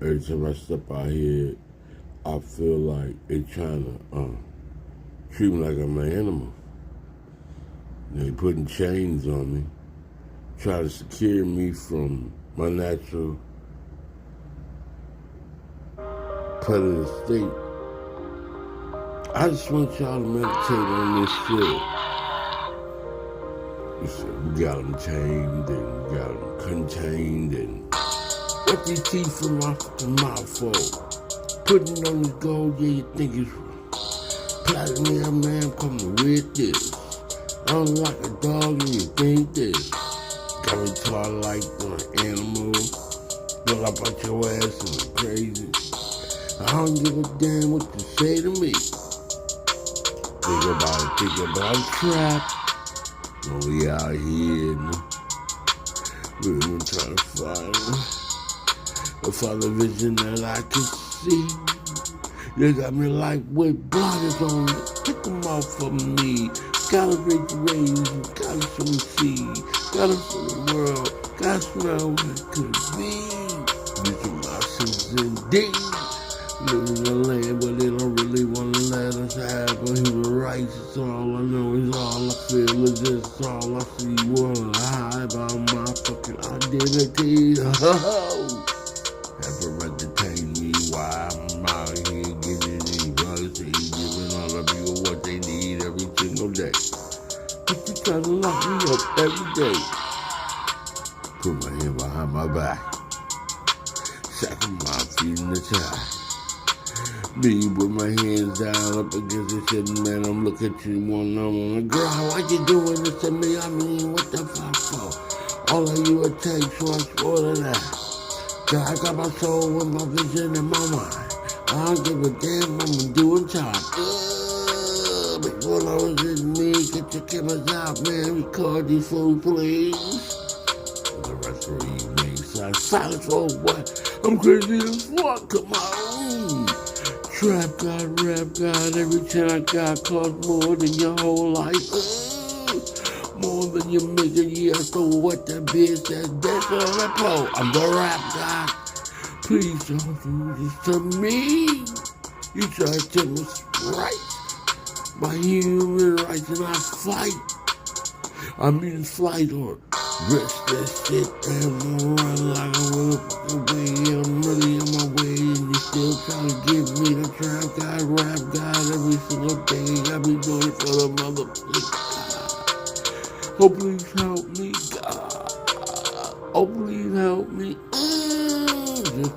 Every time I step out here, I feel like they trying to treat me like I'm an animal. They putting chains on me, try to secure me from my natural predator state. I just want y'all to meditate on this shit. You said we got them tamed and we got them contained and what these teeth in my fucking mouth for? Putting on this gold, yeah, you think it's platinum, man, coming with this. I'm like a dog and you think this. Got me taught like an animal. Roll up out your ass and I'm crazy. I don't give a damn what you say to me. Think about a trap. No, we out here, we're gonna try to find a vision that I can see. They got me like with blinders on me. Pick them off for me. Gotta reach rays, gotta show me see. Gotta see the world, gotta smell what it could be. These are my sins indeed. Living in a land where they don't really want to let us have a human rights. It's all I know, is all I feel is this. All I see, wanna hide about my fucking identity. Have a right to tell me why I'm out here giving these brothers to eat, giving all the people what they need every single day. But you try to lock me up every day. Put my hand behind my back. Shackle my feet in the tie. Me with my hands down up against the shit, man, I'm looking at you one on the ground. Why you doing this to me? I mean, what the fuck for? All of you it takes so much more than that. Cause I got my soul and my vision in my mind. I don't give a damn, I'm doing time. Before I was in me, get your cameras out, man, record these fools, please. The rest of the evening, silence for what? I'm crazy as fuck, come on. Trap God, rap God, every time I got cost more than your whole life. More than you make a year, so what the bitch that's on the pole. I'm the rap God. Please don't do this to me. You try to tell me right. My human rights and I fight. I'm in flight or risk this shit and I'm run like a motherfucking way. I'm really on my way and you still trying to give me the trap God, rap God every single day. I be doing it for the motherfucker. Oh, please help me, God. Oh, please help me.